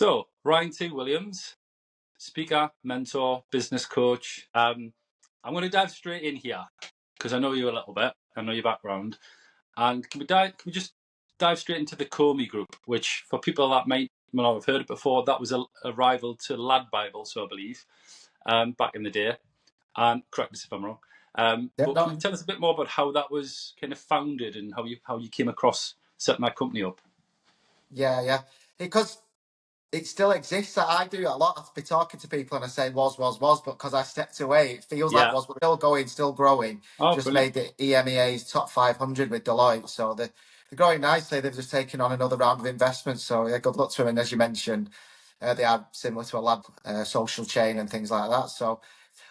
So, Ryan T. Williams, speaker, mentor, business coach. I'm going to dive straight in here because I know you a little bit. I know your background. And can we just dive straight into the KOMI Group, which for people that might not have heard it before, that was a rival to Lad Bible, so I believe, back in the day. Correct us if I'm wrong. But can you tell us a bit more about how that was kind of founded and how you came across setting that company up? Yeah. Because it still exists. I do a lot. I've been talking to people and I say was, but because I stepped away, it feels like was, but still going, still growing. Oh, Just brilliant. made the EMEA's top 500 with Deloitte. So they're growing nicely. They've just taken on another round of investments. So yeah, good luck to them. And as you mentioned, they are similar to a lab social chain and things like that. So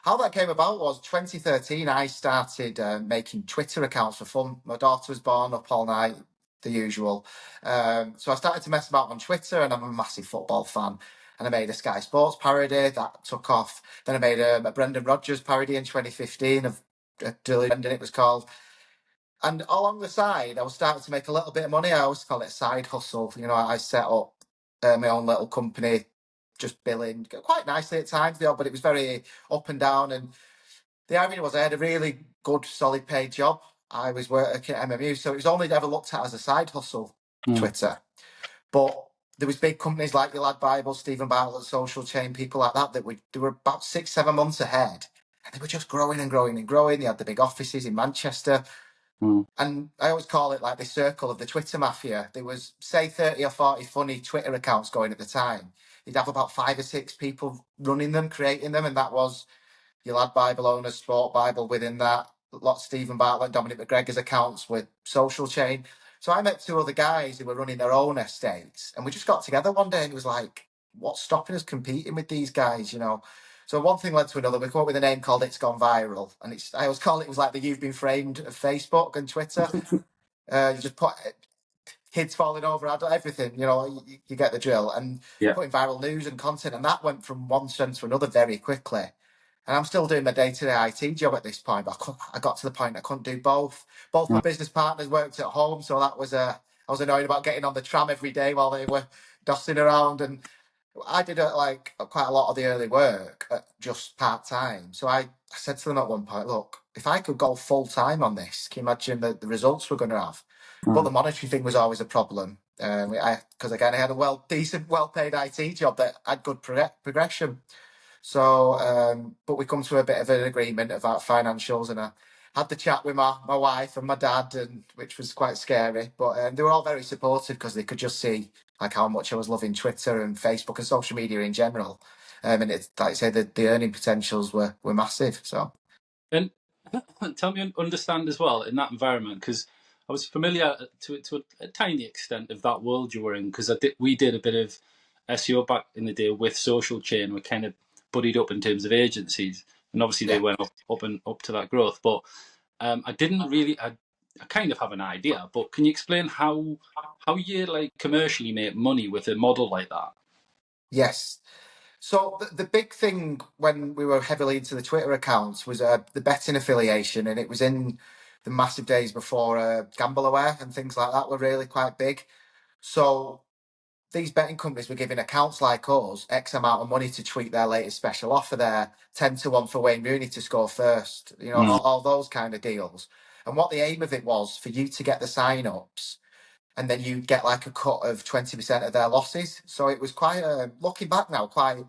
how that came about was 2013. I started making Twitter accounts for fun. My daughter was born, up all night, the usual. So I started to mess about on Twitter, and I'm a massive football fan. And I made a Sky Sports parody that took off. Then I made a Brendan Rodgers parody in 2015 of Brendan, it was called. And along the side, I was starting to make a little bit of money. I always call it a side hustle. You know, I set up my own little company, just billing quite nicely at times, but it was very up and down. And the irony was I had a really good, solid paid job. I was working at MMU, so it was only ever looked at as a side hustle, Twitter. But there was big companies like your Lad Bible, Stephen Bartlett, Social Chain, people like that they were about 6-7 months ahead. And they were just growing and growing and growing. They had the big offices in Manchester. And I always call it like the circle of the Twitter mafia. There was, say, 30 or 40 funny Twitter accounts going at the time. You'd have about 5 or 6 people running them, creating them, and that was your Lad Bible owners, Sport Bible within that, lots of Stephen Bartlett, Dominic McGregor's accounts with Social Chain. So I met 2 other guys who were running their own estates, and we just got together one day and it was like, what's stopping us competing with these guys, you know? So one thing led to another. We come up with a name called It's Gone Viral. And I always call it was like the You've Been Framed of Facebook and Twitter. You just put kids falling over, everything, you know, you get the drill. And putting viral news and content. And that went from one strength to another very quickly. And I'm still doing my day-to-day IT job at this point, but I got to the point I couldn't do both. Both my business partners worked at home, so that was I was annoyed about getting on the tram every day while they were dossing around. And I did quite a lot of the early work just part-time. So I said to them at one point, look, if I could go full-time on this, can you imagine the results we're going to have? But the monetary thing was always a problem. Because again, I had a well-paid IT job that had good progression. So, but we come to a bit of an agreement about financials, and I had the chat with my wife and my dad, and which was quite scary. But they were all very supportive because they could just see like how much I was loving Twitter and Facebook and social media in general. And it's like I say, the earning potentials were massive. So, and tell me, understand as well in that environment, because I was familiar to a tiny extent of that world you were in, because we did a bit of SEO back in the day with Social Chain. We kind of buddied up in terms of agencies, and obviously they went up to that growth. But I didn't really. I kind of have an idea, but can you explain how you like commercially make money with a model like that? Yes. So the big thing when we were heavily into the Twitter accounts was the betting affiliation, and it was in the massive days before Gamble Aware and things like that were really quite big. So these betting companies were giving accounts like us X amount of money to tweet their latest special offer there, 10-1 for Wayne Rooney to score first, you know, all those kind of deals. And what the aim of it was for you to get the sign-ups, and then you get like a cut of 20% of their losses. So it was quite, looking back now, quite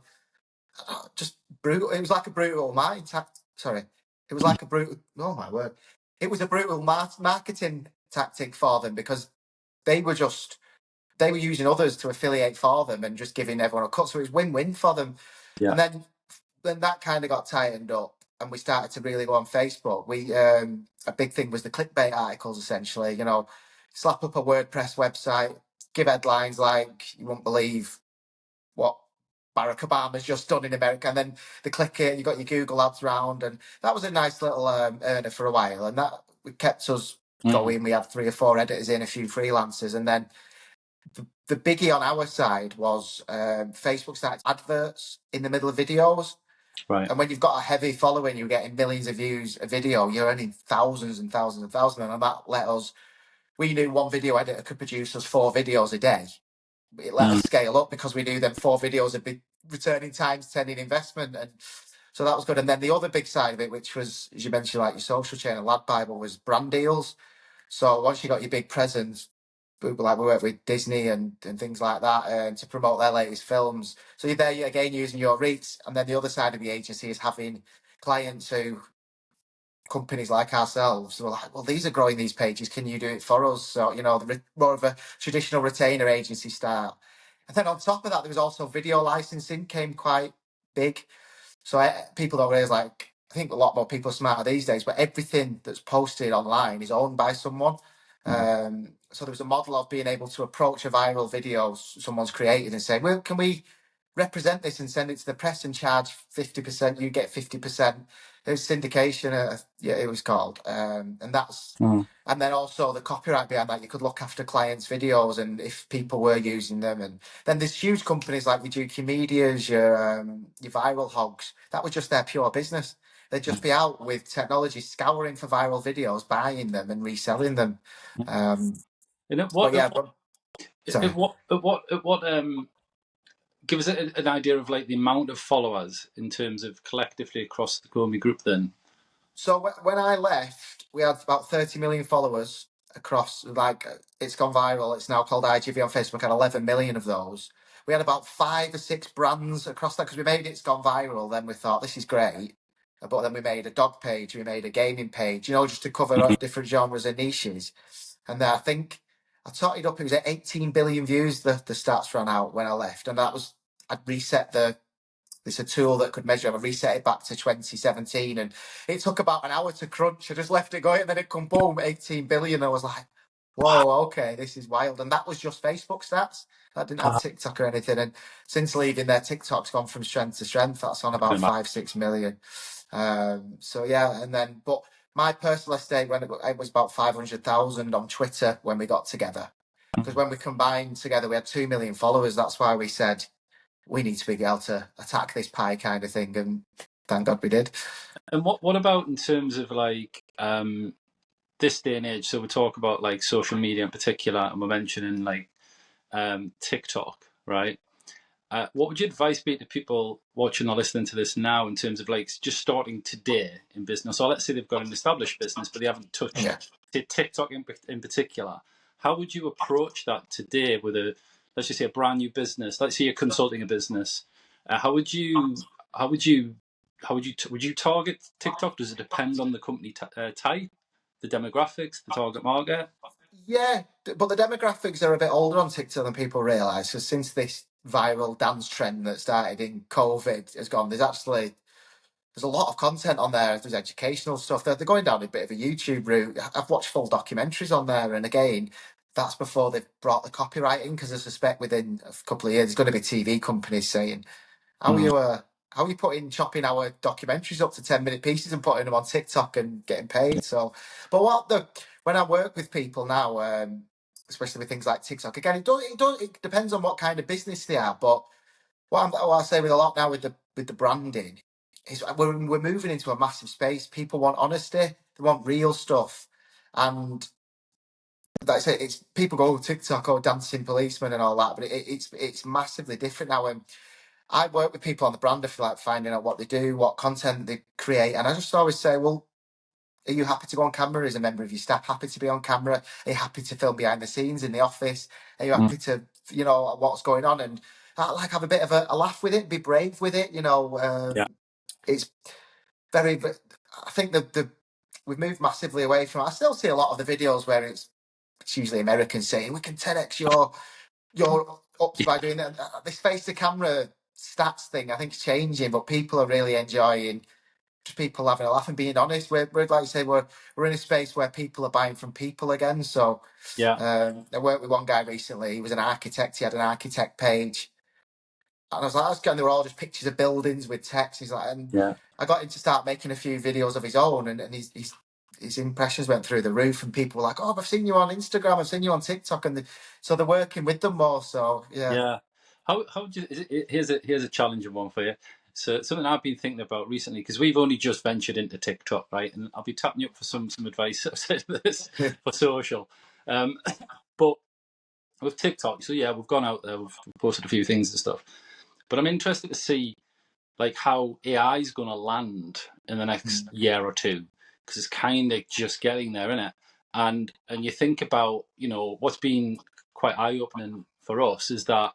just brutal. It was like a brutal it was like a brutal, oh my word. It was a brutal marketing tactic for them because they were using others to affiliate for them and just giving everyone a cut. So it was win-win for them. And then that kind of got tightened up and we started to really go on Facebook. A big thing was the clickbait articles, essentially, you know, slap up a WordPress website, give headlines like you won't believe what Barack Obama's just done in America, and then the click it, you got your Google ads round, and that was a nice little earner for a while, and that kept us going. We had 3 or 4 editors in, a few freelancers, and then the biggie on our side was Facebook started adverts in the middle of videos. Right. And when you've got a heavy following, you're getting millions of views a video, you're earning thousands and thousands and thousands. And that let us, we knew one video editor could produce us 4 videos a day. it let us scale up because we knew them 4 videos would be returning times 10 in investment. And so that was good. And then the other big side of it, which was, as you mentioned, like your social chain and Lad Bible, was brand deals. So once you got your big presence, we work with Disney and things like that to promote their latest films. So you're there again using your reach. And then the other side of the agency is having clients who, companies like ourselves, were like, well, these are growing these pages. Can you do it for us? So, more of a traditional retainer agency style. And then on top of that, there was also video licensing came quite big. So people don't realize, like, I think a lot more people are smarter these days, but everything that's posted online is owned by someone. So there was a model of being able to approach a viral video someone's created and say, well, can we represent this and send it to the press and charge 50%? You get 50%. It was syndication, it was called. And that's, and then also the copyright behind that. You could look after clients' videos and if people were using them. And then there's huge companies like your Dukey Medias, your Viral Hogs. That was just their pure business. They'd just be out with technology, scouring for viral videos, buying them and reselling them. Give us an idea of like the amount of followers in terms of collectively across the KOMI Group then. So when I left, we had about 30 million followers across, like, it's gone viral. It's now called IGV on Facebook, and 11 million of those. We had about 5 or 6 brands across that because we made It's Gone Viral. Then we thought, this is great. But then we made a dog page, we made a gaming page, just to cover different genres and niches. And I think I totted up, it was at 18 billion views, the stats ran out when I left. And that was, I'd reset it's a tool that could measure. I reset it back to 2017, and it took about an hour to crunch. I just left it going, and then it come boom, 18 billion. I was like, whoa, okay, this is wild. And that was just Facebook stats. I didn't have TikTok or anything. And since leaving there, TikTok's gone from strength to strength. That's on about 5-6 million. So yeah, and then, but my personal estate, when it was about 500,000 on Twitter when we got together. Because when we combined together, we had 2 million followers. That's why we said, we need to be able to attack this pie kind of thing, and thank God we did. And what about in terms of like this day and age? So we talk about like social media in particular, and we're mentioning like TikTok, right? What would your advice be to people watching or listening to this now in terms of like just starting today in business? Or let's say they've got an established business, but they haven't touched TikTok in particular. How would you approach that today with let's just say a brand new business? Let's say you're consulting a business. Would you target TikTok? Does it depend on the company type, the demographics, the target market? Yeah, but the demographics are a bit older on TikTok than people realise. So since this viral dance trend that started in COVID has gone, there's a lot of content on there. There's educational stuff. They're going down a bit of a YouTube route. I've watched full documentaries on there, and again, that's before they've brought the copyright in, because I suspect within a couple of years there's going to be TV companies saying, how are you chopping our documentaries up to 10-minute pieces and putting them on TikTok and getting paid? So, but when I work with people now, especially with things like TikTok, again, it depends on what kind of business they are. But what I say with a lot now with the branding is we're moving into a massive space. People want honesty, they want real stuff, and that's it. It's people go TikTok or dancing policeman and all that, but it's massively different now. And I work with people on the brand for like finding out what they do, what content they create, and I just always say, well, are you happy to go on camera as a member of your staff? Happy to be on camera? Are you happy to film behind the scenes in the office? Are you happy to, what's going on? And like have a bit of a laugh with it, be brave with it. It's very. I think we've moved massively away from. I still see a lot of the videos where it's usually Americans saying we can 10x your ups by doing that. This face to camera stats thing, I think, is changing, but people are really enjoying just people having a laugh and being honest. We're like you say, we're in a space where people are buying from people again. So I worked with one guy recently. He was an architect. He had an architect page, and I was like, that's good. And they were all just pictures of buildings with text. He's like, and I got him to start making a few videos of his own, and his impressions went through the roof, and people were like, "Oh, I've seen you on Instagram, I've seen you on TikTok," and so they're working with them more. So Yeah. How do you, here's a challenging one for you. So something I've been thinking about recently, because we've only just ventured into TikTok, right? And I'll be tapping you up for some advice for social. But with TikTok. So yeah, we've gone out there, we've posted a few things and stuff. But I'm interested to see like how AI is going to land in the next year or two, because it's kind of just getting there, isn't it? And you think about, you know, what's been quite eye opening for us is that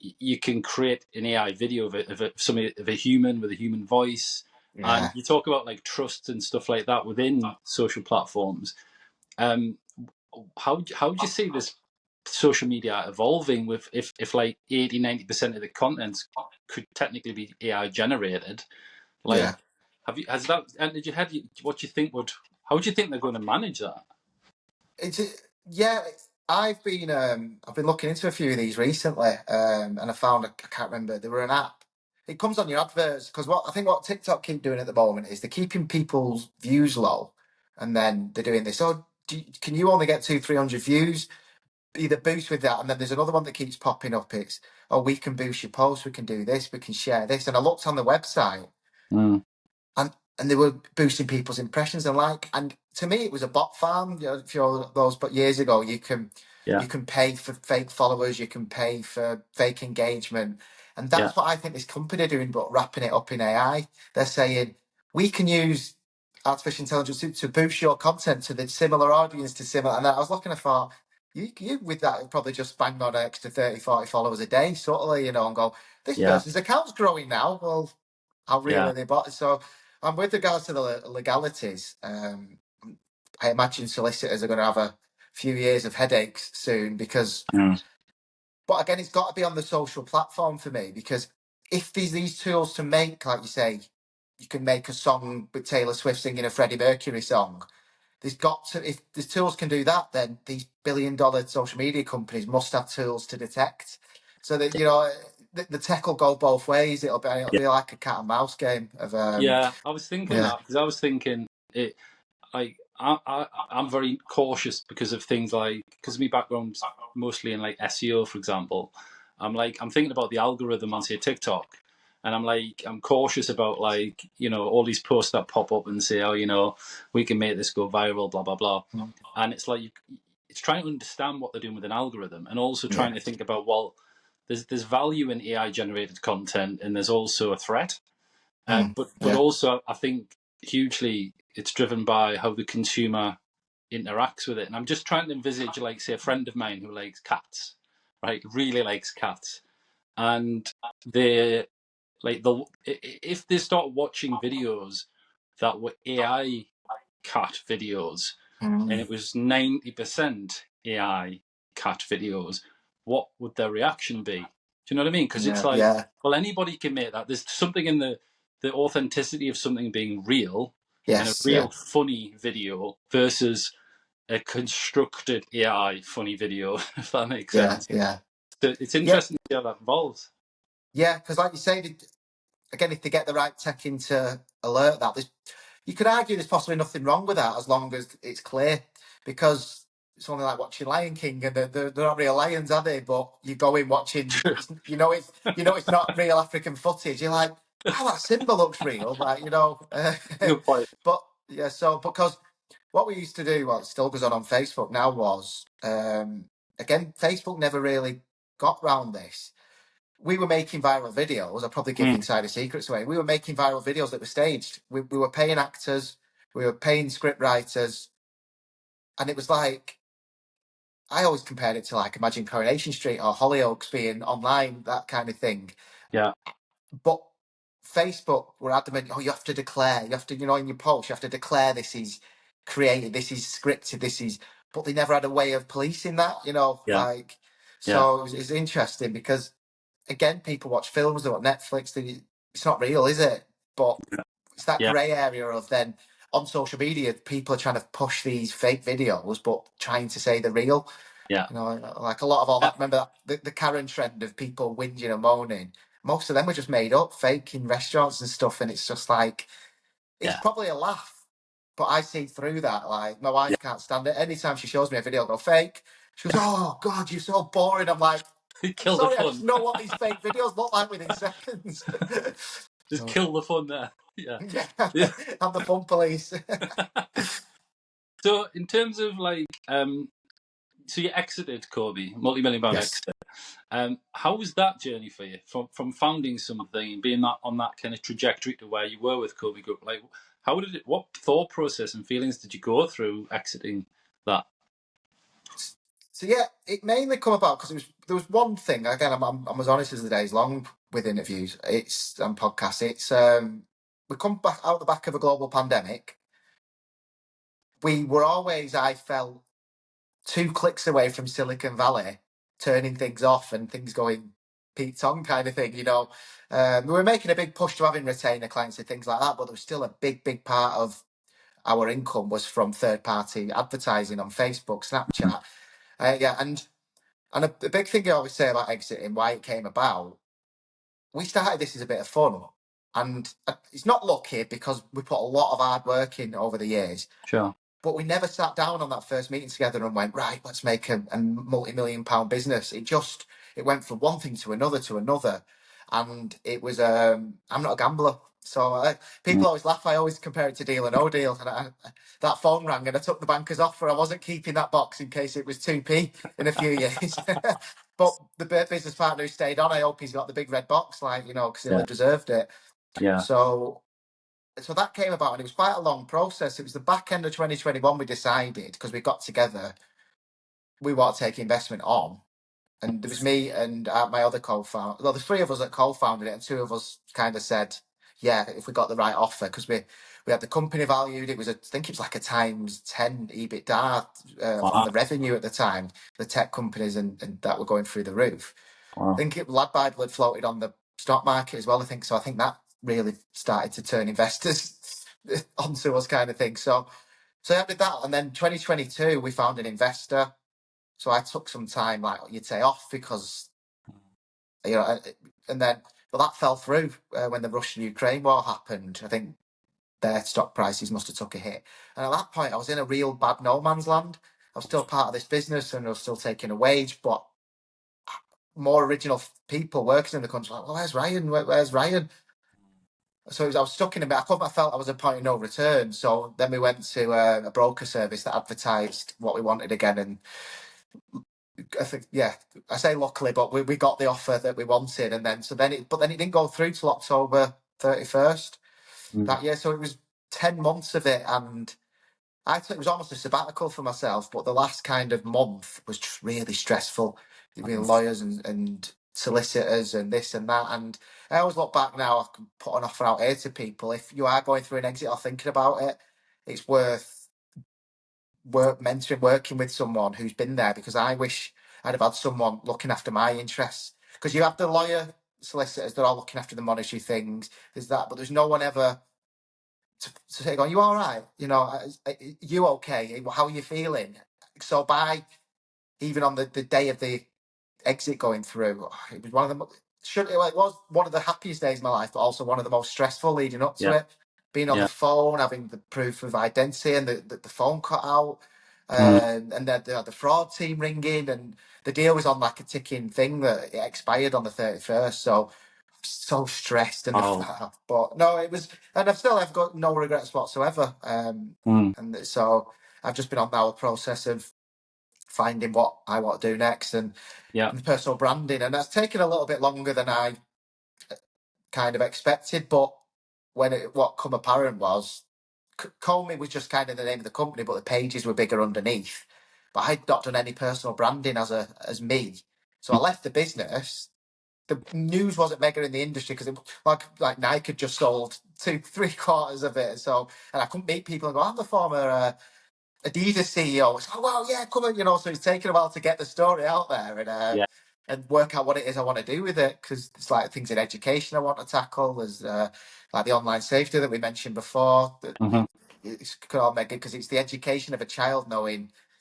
you can create an AI video of a human with a human voice, and Yeah. you talk about like trust and stuff like that within social platforms. Um, how do you see this social media evolving with if like 80-90% of the content could technically be AI generated? Like, Yeah. has that entered your head? What do you think how do you think they're going to manage that? It's yeah. I've been looking into a few of these recently, and I found I can't remember. There were an app. It comes on your adverts because what TikTok keep doing at the moment is they're keeping people's views low, and then they're doing this. Oh, can you only get 200-300 views? Either boost with that, and then there's another one that keeps popping up. It's, oh, we can boost your post, we can do this, we can share this. And I looked on the website, Mm, and they were boosting people's impressions and to me it was a bot farm. You know, if you're those, but years ago yeah, you can pay for fake followers, you can pay for fake engagement, and yeah, that's what I think this company are doing, but wrapping it up in AI. They're saying we can use artificial intelligence to boost your content to the similar audience to similar. And I was looking, I thought, you with that would probably just bang on an extra 30-40 followers a day, subtly, you know, and go, this yeah, person's account's growing now. Well, how real yeah, are they? But so, and with regards to the legalities, I imagine solicitors are going to have a few years of headaches soon because, mm, but again, it's got to be on the social platform for me because if there's these tools to make, like you say, you can make a song with Taylor Swift singing a Freddie Mercury song. There's got to, if the tools can do that, then these billion-dollar social media companies must have tools to detect. So that, you know, the tech will go both ways. It'll yeah, be like a cat and mouse game of yeah. I was thinking yeah. that because I was thinking it. Like I'm very cautious because of things like because my background's mostly in like SEO, for example. I'm thinking about the algorithm on say TikTok, and I'm cautious about like all these posts that pop up and say, oh, we can make this go viral, blah blah blah, and it's like it's trying to understand what they're doing with an algorithm, and also Yeah. trying to think about, well, there's value in AI generated content, and there's also a threat. But Yeah. also I think hugely it's driven by how the consumer interacts with it. And I'm just trying to envisage, like, say, a friend of mine who likes cats, right? Really likes cats, and they if they start watching videos that were AI cat videos, and it was 90% AI cat videos, what would their reaction be? Do you know what I mean? Because it's Yeah. like, Yeah. well, anybody can make that. There's something in the authenticity of something being real and a Yes. Yeah. real funny video versus a constructed AI funny video, if that makes Yeah. sense. Yeah. So it's Yeah. interesting to see how that evolves. Yeah. Because, like you say, again, if they get the right tech in to alert that, you could argue there's possibly nothing wrong with that as long as it's clear, because it's only like watching Lion King, and they're not real lions, are they? But you go in watching, True. it's not real African footage. You're like, oh, that Simba looks real, like Good point. but yeah, so because what we used to do, what still goes on Facebook now, was again, Facebook never really got round this. We were making viral videos. I'll probably give the Mm, insider secrets away. We were making viral videos that were staged. We were paying actors, we were paying script writers, and it was like, I always compared it to like Imagine Coronation Street or Hollyoaks being online, that kind of thing. yeah, But Facebook were adamant, oh, you have to declare, you have to, in your post, you have to declare this is created, this is scripted, this is, but they never had a way of policing that, yeah, yeah, so it's interesting because, again, people watch films, they watch Netflix, it's not real, is it? But it's that yeah, grey area of then on social media, people are trying to push these fake videos, but trying to say they're real. yeah, Like a lot of all yeah, that. Remember the Karen trend of people whinging and moaning. Most of them were just made up, fake in restaurants and stuff. And it's just like, it's yeah, probably a laugh, but I see through that. Like, my yeah. wife can't stand it. Anytime she shows me a video, I'll go fake. She goes, oh God, you're so boring. I'm like, Kill the sorry, I fun. just know what these fake videos look like within seconds. Just So, kill the fun there. Yeah. yeah, Yeah. I'm the fun police. So in terms of like so you exited KOMI, multi-million pound Yes. exit. How was that journey for you from founding something and being that on that kind of trajectory to where you were with KOMI Group? Like, what thought process and feelings did you go through exiting that? So yeah, it mainly come about because there was one thing. Again, I'm as honest as the day's long with interviews. It's and podcasts. It's we come back out the back of a global pandemic. We were always, I felt, 2 clicks away from Silicon Valley, turning things off and things going Pete's on kind of thing. We were making a big push to having retainer clients and things like that, but there was still a big part of our income was from third party advertising on Facebook, Snapchat. Yeah, and the big thing I always say about exiting, why it came about, we started this as a bit of fun. And it's not lucky because we put a lot of hard work in over the years. Sure. But we never sat down on that first meeting together and went, right, let's make a multi-million pound business. It went from one thing to another. And it was, I'm not a gambler. So people always laugh. I always compare it to Deal or No Deal. And that phone rang and I took the banker's offer. I wasn't keeping that box in case it was 2p in a few years. But the business partner who stayed on, I hope he's got the big red box, because he'll have deserved it. Yeah. So that came about, and it was quite a long process. It was the back end of 2021 we decided, because we got together, we want to take investment on. And there was me and my other co-founder. Well, the three of us that co-founded it, and two of us kind of said, yeah, if we got the right offer, because we had the company valued. It was, I think it was like a times 10 EBITDA on the revenue at the time, the tech companies and that were going through the roof. Wow. I think Lad Bible had floated on the stock market as well, I think. So I think that really started to turn investors onto us kind of thing. So I did that. And then 2022, we found an investor. So I took some time, like you'd say, off because, and then, but that fell through when the Russian-Ukraine war happened. I think their stock prices must have took a hit. And at that point, I was in a real bad no man's land. I was still part of this business and I was still taking a wage, but more original people working in the country, like, well, where's Ryan? Where's Ryan? So I was stuck in a bit. I felt I was a point of no return. So then we went to a broker service that advertised what we wanted again. And I think, I say luckily, but we got the offer that we wanted. And then, but then it didn't go through till October 31st that year. So it was 10 months of it. And it was almost a sabbatical for myself. But the last kind of month was just really stressful. Lawyers and solicitors and this and that. And I always look back now, I can put an offer out here to people. If you are going through an exit or thinking about it, it's worth mentoring, working with someone who's been there, because I wish I'd have had someone looking after my interests. Because you have the lawyer, solicitors, they're all looking after the monetary things. There's that, but there's no one ever to say, "Going, you all right? You okay? How are you feeling?" So even on the day of the exit going through, it was one of the it was one of the happiest days of my life, but also one of the most stressful leading up to it. Being on the phone, having the proof of identity, and the phone cut out, and then the fraud team ringing, and the deal was on like a ticking thing that it expired on the 31st. So stressed but no, it was, and I've got no regrets whatsoever. And so I've just been on now a process of finding what I want to do next and personal branding, and that's taken a little bit longer than I kind of expected. But what come apparent was KOMI was just kind of the name of the company, but the pages were bigger underneath. But I'd not done any personal branding as me, so I left the business. The news wasn't mega in the industry because like Nike had just sold 3/4 of it, and I couldn't meet people and go, I'm the former Adidas CEO. It's like, well, yeah, come on, so it's taken a while to get the story out there and work out what it is I want to do with it, because it's like things in education I want to tackle. There's like the online safety that we mentioned before. It's all mega because it's the education of a child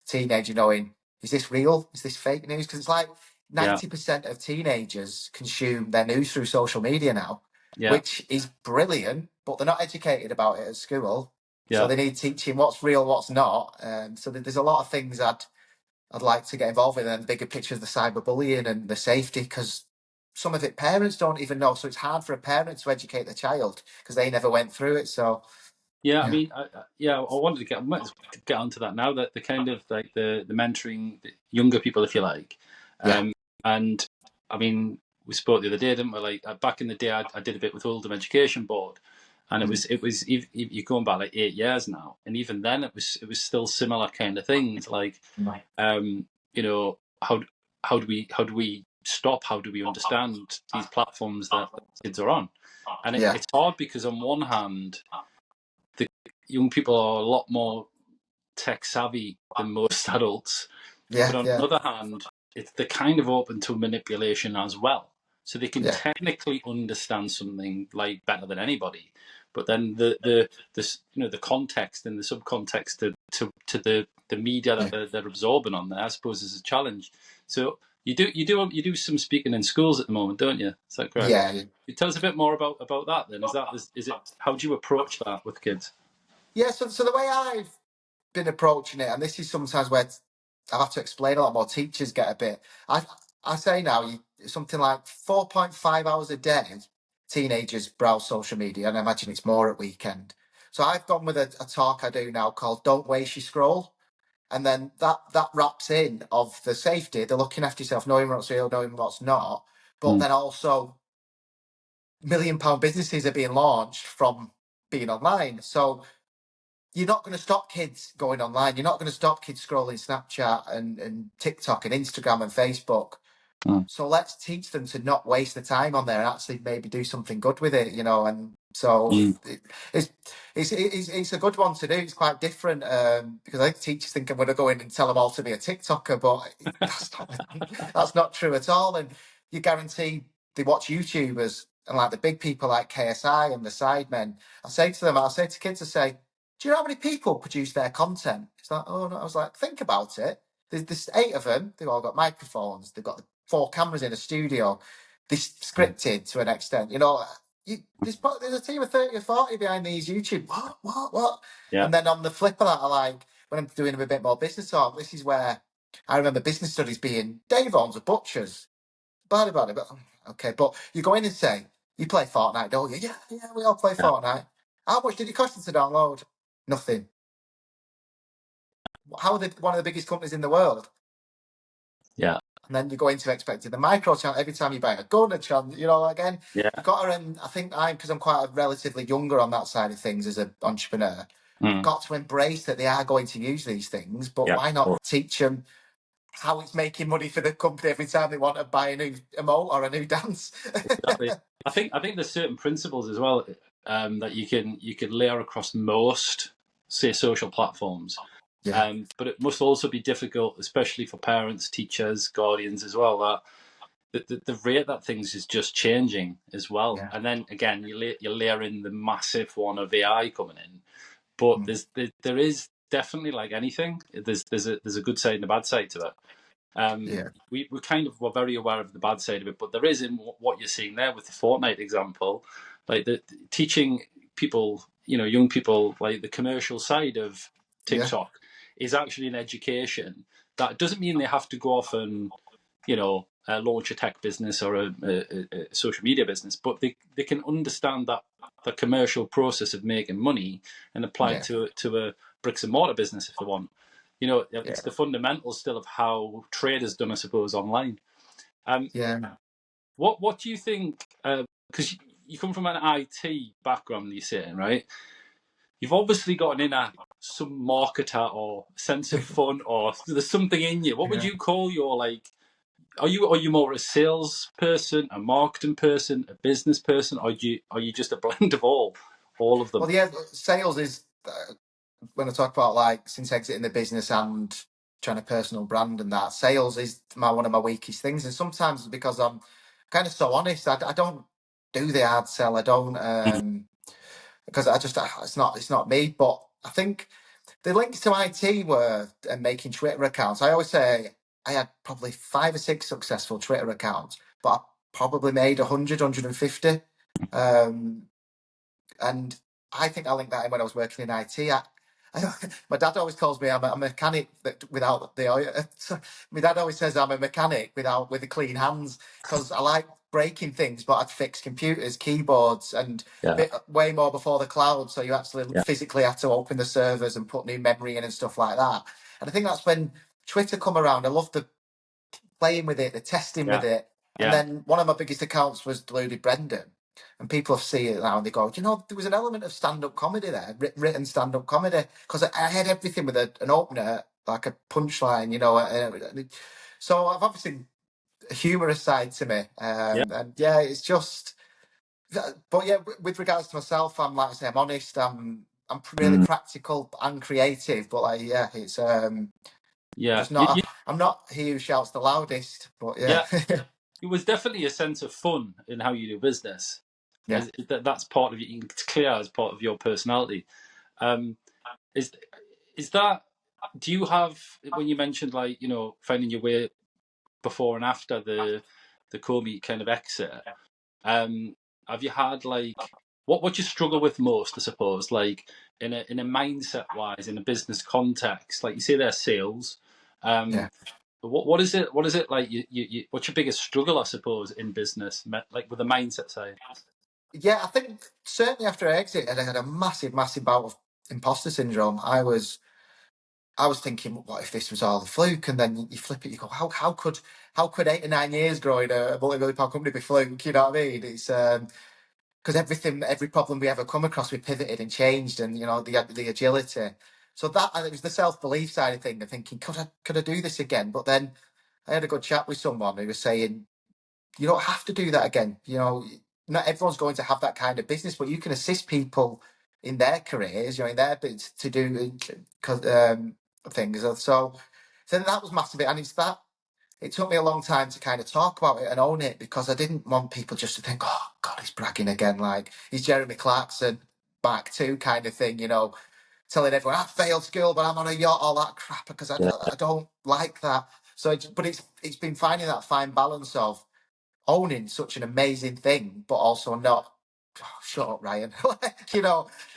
teenager knowing, is this real? Is this fake news? Because it's like 90% of teenagers consume their news through social media now, which is brilliant, but they're not educated about it at school. So they need teaching what's real, what's not. So there's a lot of things I'd like to get involved in, and the bigger picture of the cyberbullying and the safety, because some of it parents don't even know. So it's hard for a parent to educate the child because they never went through it. So Yeah, I Yeah, mean, I wanted to get onto that now, that the kind of like the mentoring the younger people, if you like, yeah, um, and I mean, we spoke the other day, didn't we? Like back in the day, I did a bit with Oldham Education Board, and mm, you're going back like 8 years now, and even then it was still similar kind of things, like right. um, you know, how do we stop? How do we understand these platforms that kids are on? And Yeah, it's hard because on one hand, the young people are a lot more tech savvy than most adults, but yeah, on yeah, the other hand, they're kind of open to manipulation as well. So they can yeah, technically understand something like better than anybody, but then the context and the subcontext to the media that yeah, they're absorbing on there, I suppose, is a challenge. So you do some speaking in schools at the moment, don't you? Is that correct? yeah. Can you tell us a bit more about that then? Is it how do you approach that with kids? Yeah, so the way I've been approaching it, and this is sometimes where I have to explain a lot more. Teachers get a bit. I say now, something like 4.5 hours a day. Teenagers browse social media, and I imagine it's more at weekend. So I've gone with a talk I do now called "Don't Waste Your Scroll," and then that wraps in of the safety, the looking after yourself, knowing what's real, knowing what's not, but Mm, then also £1 million businesses are being launched from being online. So you're not going to stop kids going online. You're not going to stop kids scrolling Snapchat and TikTok and Instagram and Facebook. mm, So let's teach them to not waste the time on there and actually maybe do something good with it, you know. And so mm. it's it's a good one to do. It's quite different because I think teachers think I'm going to go in and tell them all to be a TikToker, but that's not true at all. And you guarantee they watch YouTubers and like the big people like KSI and the Sidemen. I'll say to kids, I say, do you know how many people produce their content? It's like, oh no. I was like, think about it. There's 8 of them. They've all got microphones. They've got 4 cameras in a studio. They're scripted to an extent. You know, there's a team of 30 or 40 behind these YouTube. What? Yeah, And then on the flip of that, I like, when I'm doing a bit more business talk, this is where I remember business studies being, Dave owns a butcher's. Blah. But okay, but you go in and say, you play Fortnite, don't you? Yeah, we all play yeah, Fortnite. How much did it cost you to download? Nothing. How are they one of the biggest companies in the world? yeah, And then you go into expecting the micro chance every time you buy a gun, a chance, you know, again, yeah. you've got to, I think because I'm quite relatively younger on that side of things as an entrepreneur, I've Mm, got to embrace that they are going to use these things, but yeah. why Oh, not teach them how it's making money for the company every time they want to buy a new emote or a new dance? exactly. I think there's certain principles as well, that you can layer across most, say, social platforms. Yeah, But it must also be difficult, especially for parents, teachers, guardians as well. That the rate that things is just changing as well. yeah, And then again, you layer in the massive one of AI coming in. But mm, there is definitely, like anything, there's a good side and a bad side to it. yeah, We kind of were very aware of the bad side of it, but there is in what you're seeing there with the Fortnite example, like the teaching people, young people, like the commercial side of yeah, TikTok is actually an education. That doesn't mean they have to go off and launch a tech business or a social media business, but they can understand that the commercial process of making money and apply it yeah, to a bricks and mortar business if they want. yeah, It's the fundamentals still of how trade is done, I suppose, online. Um, yeah, what do you think? Because you come from an IT background, you're saying, right? You've obviously got an inner some marketer or sense of fun, or there's something in you. What would yeah. you call your like? Are you more a sales person, a marketing person, a business person, or are you just a blend of all of them? Well, yeah, sales is when I talk about like since exiting the business and trying to personal brand and that, sales is one of my weakest things. And sometimes it's because I'm kind of so honest, I don't do the hard sell. I don't because I just it's not me. But I think the links to IT were and making Twitter accounts. I always say I had probably 5 or 6 successful Twitter accounts, but I probably made 100, 150. Um, and I think I linked that in when I was working in IT. My dad always calls me I'm a mechanic without the oil. My dad always says I'm a mechanic with the clean hands because I like breaking things, but I'd fix computers, keyboards, and Yeah, way more before the cloud. So you actually yeah, physically had to open the servers and put new memory in and stuff like that. And I think that's when Twitter come around. I love the playing with it, the testing yeah, with it. And yeah, then one of my biggest accounts was Deluded Brendan. And people see it now and they go, you know, there was an element of stand-up comedy there, written stand-up comedy, because I had everything with an opener, like a punchline, you know. So I've obviously a humorous side to me. yeah. And yeah, it's just, but yeah, with regards to myself, I'm like I say, I'm honest. I'm really Mm. practical and creative, but like, yeah, it's Yeah. just not. I'm not he who shouts the loudest, but yeah, Yeah. It was definitely a sense of fun in how you do business. yeah, That's part of it. It's clear as part of your personality. Um, is is that? Do you have when you mentioned like finding your way before and after the KOMI kind of exit? Um, have you had like what you struggle with most? I suppose like in a mindset wise in a business context, like you say, there's sales. yeah. Um, what is it? What is it like? What's your biggest struggle? I suppose in business, like with the mindset side. Yeah, I think certainly after I exited, I had a massive, massive bout of imposter syndrome. I was thinking, what if this was all a fluke? And then you flip it, you go, how could 8 or 9 years growing a multi-million pound company be fluke? You know what I mean? It's because every problem we ever come across, we pivoted and changed, and the agility. So that and it was the self belief side of thing. Of thinking, could I do this again? But then I had a good chat with someone who was saying, you don't have to do that again. Not everyone's going to have that kind of business, but you can assist people in their careers, in their bits to do things. So that was massive. And it took me a long time to kind of talk about it and own it because I didn't want people just to think, oh, God, he's bragging again. Like he's Jeremy Clarkson back to kind of thing, telling everyone I failed school, but I'm on a yacht, all that crap, because Yeah, I don't like that. So, but it's been finding that fine balance of owning such an amazing thing, but also not. Oh, shut up, Ryan.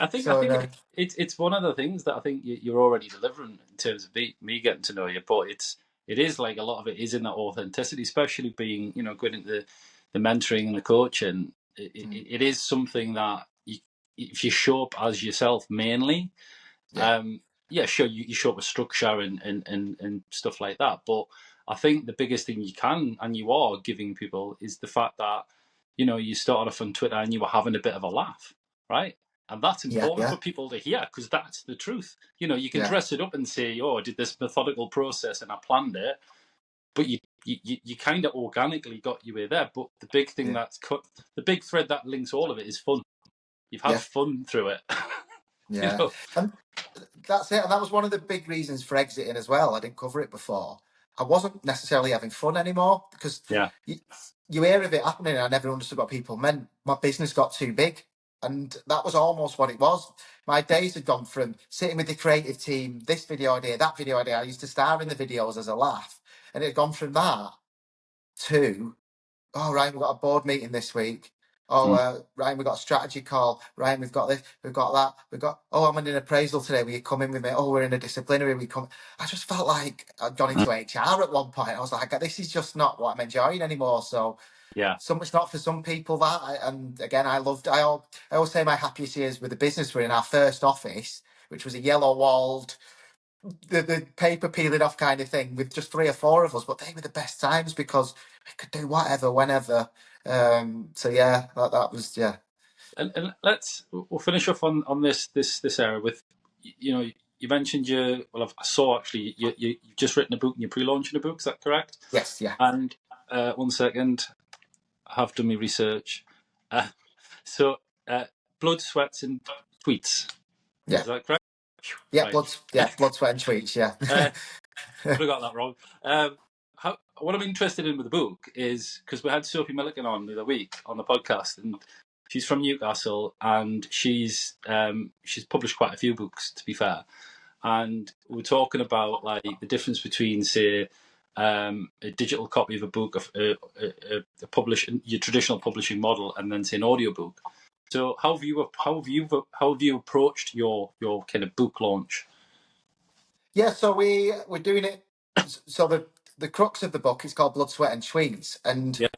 I So think it's one of the things that I think you're already delivering in terms of me getting to know you, but it is like a lot of it is in that authenticity, especially being going into the mentoring and the coaching. It is something that if you show up as yourself mainly, yeah, yeah, sure, you show up with structure and stuff like that. But I think the biggest thing you can and you are giving people is the fact that, you started off on Twitter and you were having a bit of a laugh, right? And that's yeah, important yeah, for people to hear because that's the truth. You can yeah, dress it up and say, oh, I did this methodical process and I planned it, but you kind of organically got your way there. But the big thing yeah, the big thread that links all of it is fun. You've had yeah, fun through it. you yeah. know, And that's it. And that was one of the big reasons for exiting as well. I didn't cover it before. I wasn't necessarily having fun anymore because yeah, you, you hear of it happening. And I never understood what people meant. My business got too big. And that was almost what it was. My days had gone from sitting with the creative team, this video idea, that video idea. I used to star in the videos as a laugh. And it had gone from that to, oh, Ryan, we've got a board meeting this week. Oh, mm, Ryan, we've got a strategy call. Ryan, we've got this, we've got that. Oh, I'm in an appraisal today. Will you come in with me? Oh, we're in a disciplinary. We come. I just felt like I'd gone mm, into HR at one point. I was like, this is just not what I'm enjoying anymore. So, yeah. much not for some people and again, I always say my happiest years with the business were in our first office, which was a yellow walled, the paper peeling off kind of thing with just 3 or 4 of us, but they were the best times because we could do whatever, whenever. So yeah, that was yeah. And we'll finish off on this area with you mentioned I saw actually you've just written a book and you're pre-launching a book. Is that correct? Yes, yeah, And 1 second, I have done my research. Uh, so blood, sweats, and tweets. yeah, Is that correct? yeah. Right. Blood, sweat, and tweets. Yeah, Could have got that wrong. What I'm interested in with the book is because we had Sophie Milligan on the other week on the podcast, and she's from Newcastle, and she's published quite a few books, to be fair. And we're talking about like the difference between, say, a digital copy of a book, a publish your traditional publishing model, and then say an audiobook. So how have you approached your kind of book launch? Yeah, so we're doing it. So the crux of the book is called Blood, Sweat, and Tweets, and Yeah,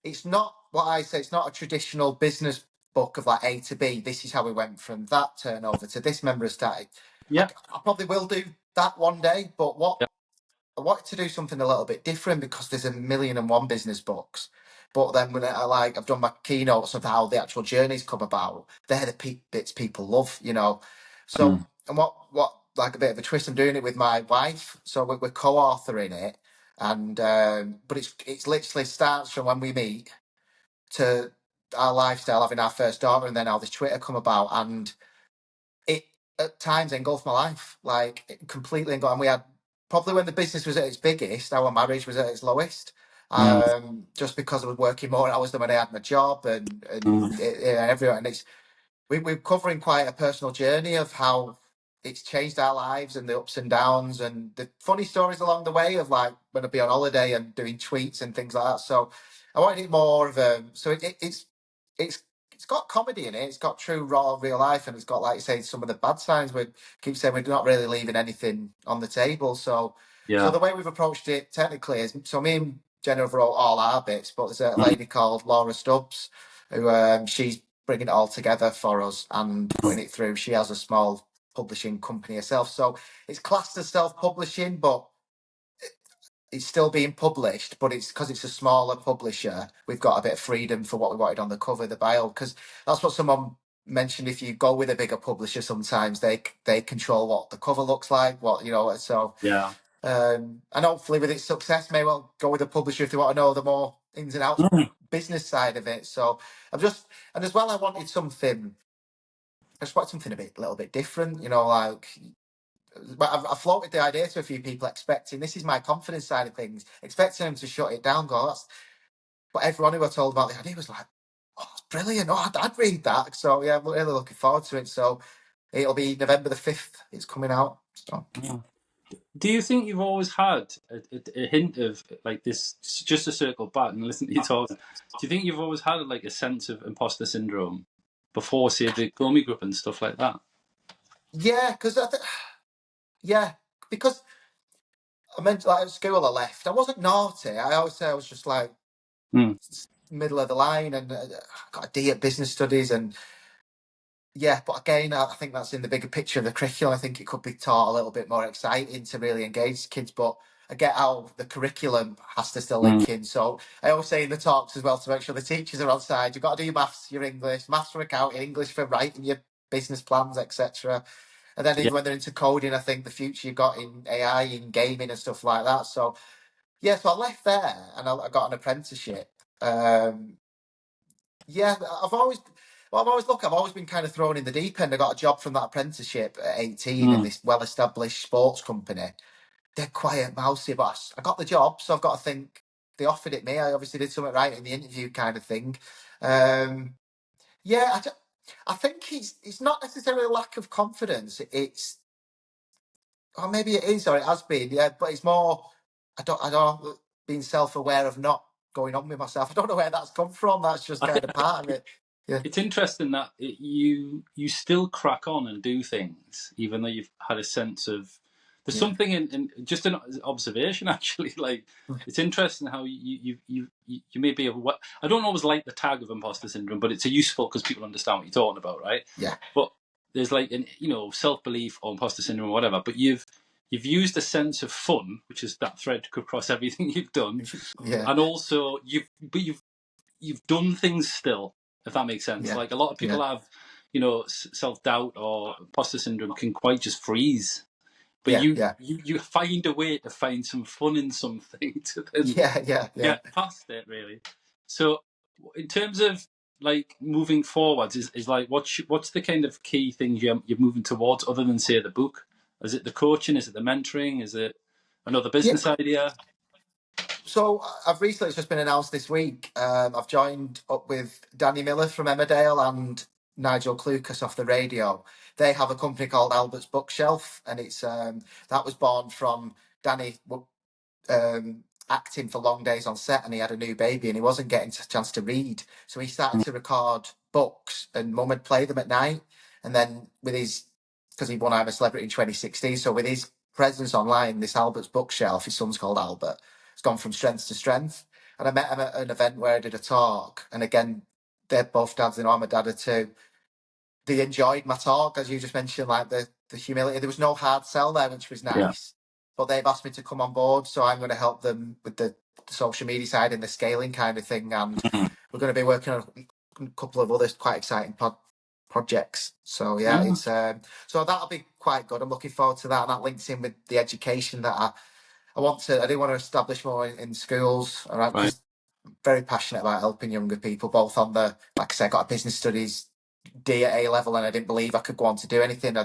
it's not what I say. It's not a traditional business book of like A to B. This is how we went from that turnover to this member of staff. yeah, I probably will do that one day, but what yeah, I wanted to do something a little bit different because there's a million and one business books. But then when I've done my keynotes of how the actual journeys come about, they're the bits people love, you know. So mm, and what like a bit of a twist, I'm doing it with my wife. So we're co-authoring it, and but it's literally starts from when we meet to our lifestyle, having our first daughter, and then how this Twitter come about, and it at times engulfed my life, like it completely engulfed. And we had probably when the business was at its biggest, our marriage was at its lowest. mm, Just because I was working more hours than when I had my job mm, everyone. And we're covering quite a personal journey of how it's changed our lives and the ups and downs and the funny stories along the way of like when I'd be on holiday and doing tweets and things like that. So I wanted it more of a it's it's got comedy in it. It's got true raw real life, and it's got like you say some of the bad signs. We keep saying we're not really leaving anything on the table. So yeah, the way we've approached it technically is so me and Jenna wrote all our bits, but there's a mm, lady called Laura Stubbs who she's bringing it all together for us and putting it through. She has a small publishing company herself, so it's classed as self-publishing, but it's still being published. But it's because it's a smaller publisher, we've got a bit of freedom for what we wanted on the cover, the bio, because that's what someone mentioned. If you go with a bigger publisher, sometimes they control what the cover looks like, what you know. So yeah. and hopefully with its success, may well go with a publisher if they want to know the more ins and outs Mm, business side of it. So I've just and as well, I wanted something. I just wanted something a little bit different, you know, like. But I've floated the idea to a few people, expecting this is my confidence side of things, expecting them to shut it down. Go, that's. But everyone who I told about the idea was like, "Oh, it's brilliant! Oh, I'd read that." So yeah, I'm really looking forward to it. So it'll be November the 5th. It's coming out. So mm. Do you think you've always had a hint of like this? Just to circle back and listen to you talk. Do you think you've always had like a sense of imposter syndrome before, say, the KOMI Group and stuff like that? yeah, because yeah, because I meant like at school I left. I wasn't naughty. I always say I was just like Mm, middle of the line, and got a D at business studies, and yeah. But again, I think that's in the bigger picture of the curriculum. I think it could be taught a little bit more exciting to really engage kids. But I get how the curriculum has to still mm, link in. So I always say in the talks as well to make sure the teachers are on side. You've got to do your maths, your English, maths for accounting, English for writing your business plans, etc. And then yeah. even when they're into coding, I think the future you've got in AI, in gaming and stuff like that. So yeah, so I left there and I got an apprenticeship. Um, yeah, I've always been kind of thrown in the deep end. I got a job from that apprenticeship at 18 in Mm, this well-established sports company. They're quiet, mousy, but I got the job, so I've got to think they offered it me. I obviously did something right in the interview, kind of thing. Um, yeah, I think it's not necessarily a lack of confidence. It's or maybe it is, or it has been, yeah. But it's more, I don't being self-aware of not going on with myself. I don't know where that's come from. That's just I kind think of part of it. Yeah, it's interesting that you still crack on and do things even though you've had a sense of there's yeah, something in just an observation actually like it's interesting how you may be able what I don't always like the tag of imposter syndrome but it's a useful because people understand what you're talking about, right? yeah, But there's like an self-belief or imposter syndrome or whatever, but you've used a sense of fun, which is that thread across everything you've done, yeah, and also you've done things still, if that makes sense. yeah, Like a lot of yeah, people have, self doubt or imposter syndrome can quite just freeze. But yeah, you, yeah, you you find a way to find some fun in something to then yeah, yeah, yeah. get past it, really. So, in terms of like moving forwards, is like what's the kind of key things you're moving towards, other than say the book? Is it the coaching? Is it the mentoring? Is it another Yeah. business idea? So I've recently, it's just been announced this week. I've joined up with Danny Miller from Emmerdale and Nigel Clucas off the radio. They have a company called Albert's Bookshelf, and it's that was born from Danny acting for long days on set, and he had a new baby, and he wasn't getting a chance to read, so he started to record books, and Mum would play them at night. And then with his, because he won I'm a Celebrity in 2016, so with his presence online, this Albert's bookshelf, his son's called Albert, it's gone from strength to strength. And I met him at an event where I did a talk, and again, they're both dads, and I'm a dad too. They enjoyed my talk, as you just mentioned, like the humility. There was no hard sell there, which was nice. But they've asked me to come on board, so I'm going to help them with the social media side and the scaling kind of thing. And we're going to be working on a couple of other quite exciting projects. So yeah, it's so that'll be quite good. I'm looking forward to that. And that links in with the education that I want to. I do want to establish more in schools. All right, because I'm very passionate about helping younger people, both on the, like I said, I got a business studies D at A level, and I didn't believe I could go on to do anything.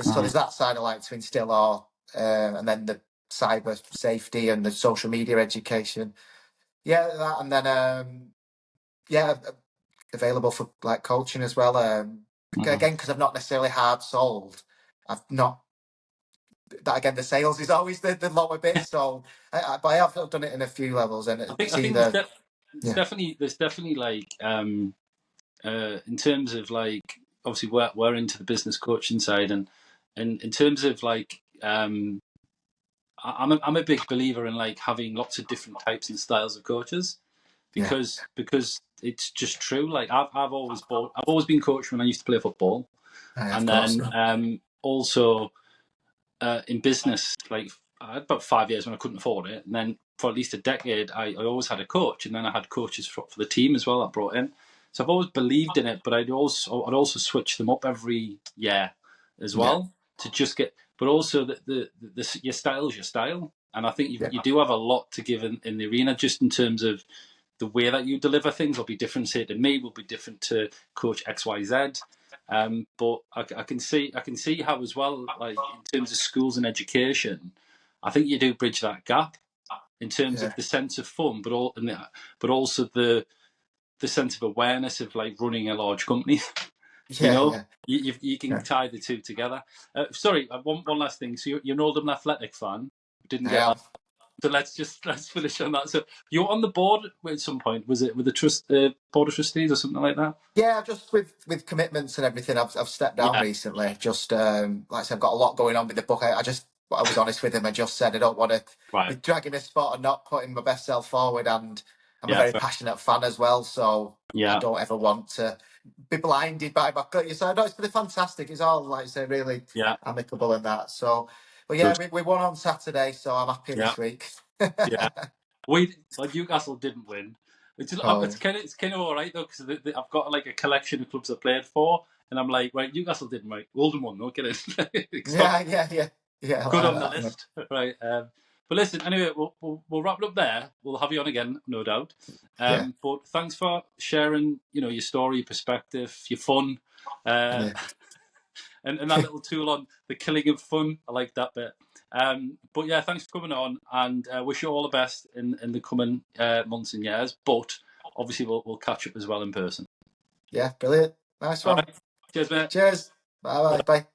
So there's that side I like to instill, and then the cyber safety and the social media education. Yeah, that, and then available for like coaching as well. Again, because I've not necessarily hard sold. I've not that again. The sales is always the lower bit. So, but I have done it in a few levels, and I think there's definitely like in terms of like obviously we're into the business coaching side, and in terms of like I'm a big believer in like having lots of different types and styles of coaches because it's just true. Like I've always been coached when I used to play football, and then also in business, like I had about 5 years when I couldn't afford it, and then for at least a decade, I always had a coach, and then I had coaches for the team as well that I brought in. So I've always believed in it, but I'd also switch them up every year as well to just get. But also your style is your style, and I think you do have a lot to give in the arena, just in terms of the way that you deliver things will be different. Say to me, will be different to Coach XYZ. But I can see how as well, like in terms of schools and education, I think you do bridge that gap in terms of the sense of fun, but also the sense of awareness of like running a large company. You can tie the two together. Sorry, one last thing. So you're an Oldham Athletic fan. Didn't get that. So let's finish on that. So you were on the board at some point. Was it with the board of trustees or something like that? Yeah, just with commitments and everything, I've stepped down recently. Just like I said, I've got a lot going on with the book. I was honest with him. I just said I don't want to be dragging a spot and not putting my best self forward. And I'm a very passionate fan as well, so I don't ever want to be blinded by my gut. So no, it's been fantastic. It's all like I say, really amicable and that. So, but yeah, we won on Saturday, so I'm happy this week. Newcastle didn't win. It's kind of all right though, because I've got like a collection of clubs I played for, and I'm like, right, Newcastle didn't, right, Oldham won, no, get it. Yeah. Good on the list, right? But listen, anyway, we'll wrap it up there. We'll have you on again, no doubt. But thanks for sharing, your story, your perspective, your fun, and that little tool on the killing of fun. I like that bit. But yeah, thanks for coming on, and wish you all the best in the coming months and years. But obviously, we'll catch up as well in person. Yeah, brilliant. Nice one. Right. Cheers, mate. Cheers. Bye.